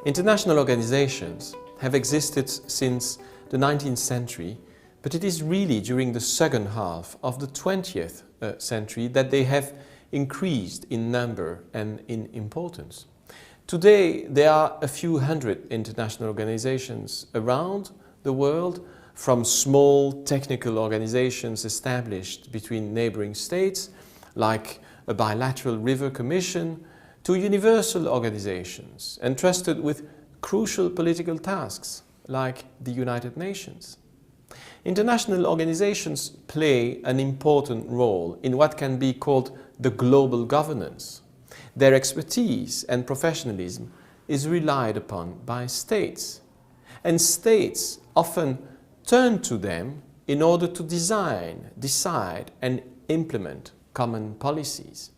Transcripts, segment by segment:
International organizations have existed since the 19th century, but it is really during the second half of the 20th century that they have increased in number and in importance. Today, there are a few hundred international organizations around the world, from small technical organizations established between neighboring states, like a bilateral river commission, to universal organizations entrusted with crucial political tasks, like the United Nations. International organizations play an important role in what can be called the global governance. Their expertise and professionalism is relied upon by states, and states often turn to them in order to design, decide and implement common policies.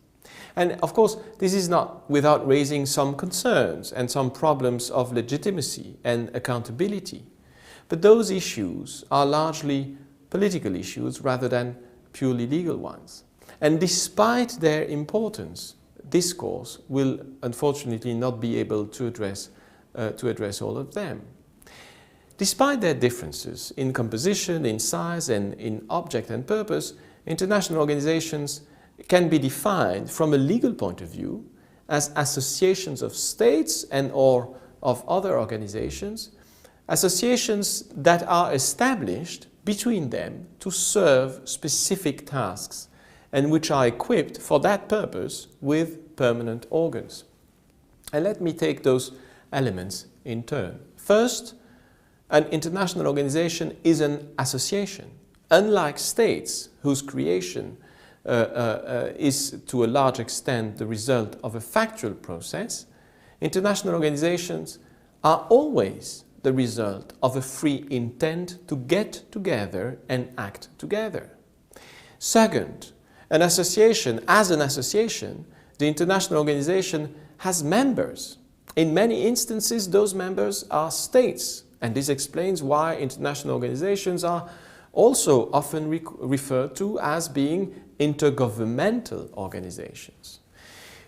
And of course, this is not without raising some concerns and some problems of legitimacy and accountability. But those issues are largely political issues rather than purely legal ones. And despite their importance, this course will unfortunately not be able to address all of them. Despite their differences in composition, in size and in object and purpose, international organizations can be defined from a legal point of view as associations of states and or of other organizations, associations that are established between them to serve specific tasks and which are equipped for that purpose with permanent organs. And let me take those elements in turn. First, an international organization is an association. Unlike states, whose creation is to a large extent the result of a factual process, international organizations are always the result of a free intent to get together and act together. Second, an association, the international organization has members. In many instances, those members are states, and this explains why international organizations are also often referred to as being intergovernmental organizations.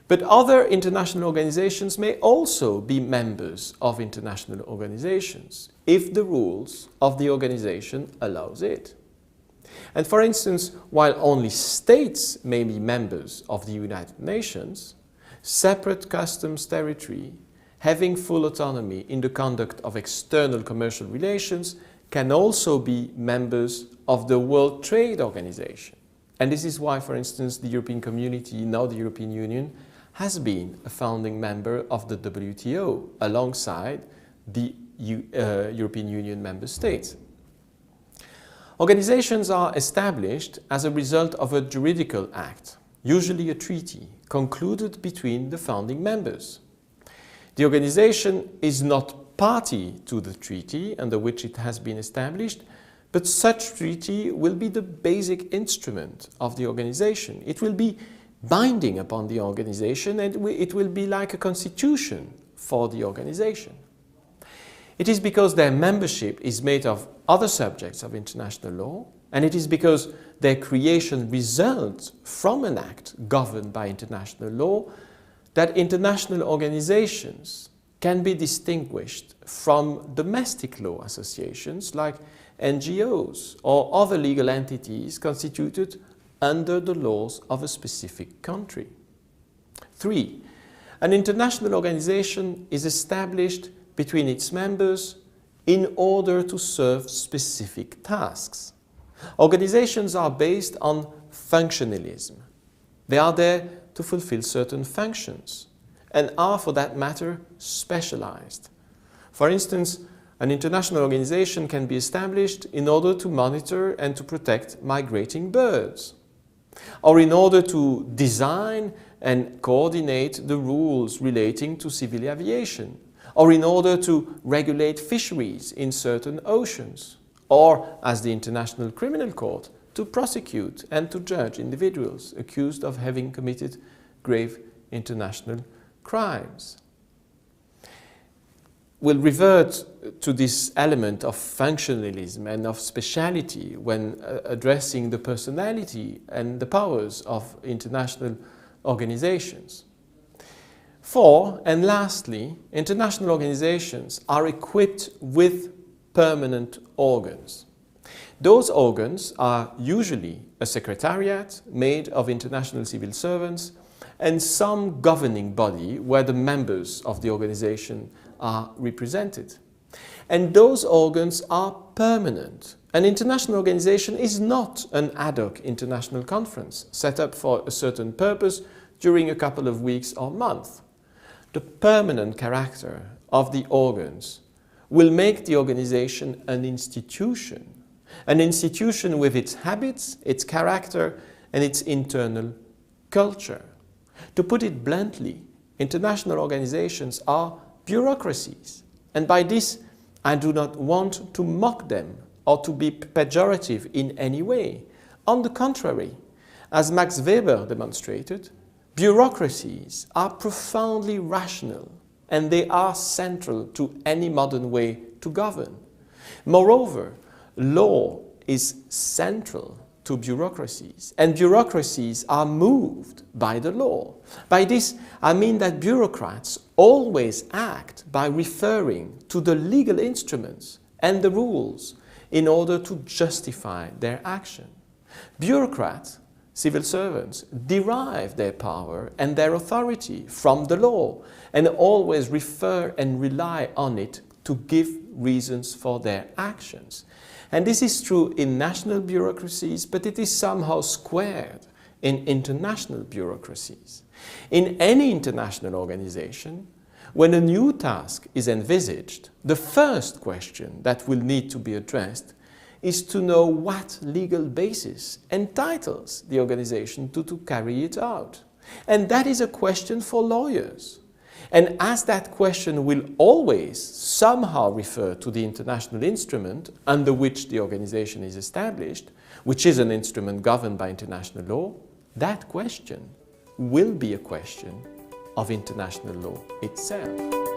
But other international organizations may also be members of international organizations if the rules of the organization allows it. And for instance, while only states may be members of the United Nations, separate customs territory having full autonomy in the conduct of external commercial relations can also be members of the World Trade Organization. And this is why, for instance, the European Community, now the European Union, has been a founding member of the WTO alongside the European Union member states. Organizations are established as a result of a juridical act, usually a treaty, concluded between the founding members. The organization is not party to the treaty under which it has been established, but such treaty will be the basic instrument of the organization. It will be binding upon the organization, and it will be like a constitution for the organization. It is because their membership is made of other subjects of international law, and it is because their creation results from an act governed by international law that international organizations can be distinguished from domestic law associations like NGOs or other legal entities constituted under the laws of a specific country. 3. An international organization is established between its members in order to serve specific tasks. Organizations are based on functionalism. They are there to fulfill certain functions and are, for that matter, specialized. For instance, an international organization can be established in order to monitor and to protect migrating birds, or in order to design and coordinate the rules relating to civil aviation, or in order to regulate fisheries in certain oceans, or, as the International Criminal Court, to prosecute and to judge individuals accused of having committed grave international crimes. We'll revert to this element of functionalism and of speciality when addressing the personality and the powers of international organizations. Four, and lastly, international organizations are equipped with permanent organs. Those organs are usually a secretariat made of international civil servants and some governing body where the members of the organization are represented. And those organs are permanent. An international organization is not an ad hoc international conference set up for a certain purpose during a couple of weeks or months. The permanent character of the organs will make the organization an institution with its habits, its character, and its internal culture. To put it bluntly, international organizations are bureaucracies, and by this I do not want to mock them or to be pejorative in any way. On the contrary, as Max Weber demonstrated, bureaucracies are profoundly rational and they are central to any modern way to govern. Moreover, law is central to bureaucracies, and bureaucracies are moved by the law. By this, I mean that bureaucrats always act by referring to the legal instruments and the rules in order to justify their action. Bureaucrats, civil servants, derive their power and their authority from the law and always refer and rely on it to give reasons for their actions. And this is true in national bureaucracies, but it is somehow squared in international bureaucracies. In any international organization, when a new task is envisaged, the first question that will need to be addressed is to know what legal basis entitles the organization to carry it out. And that is a question for lawyers. And as that question will always somehow refer to the international instrument under which the organization is established, which is an instrument governed by international law, that question will be a question of international law itself.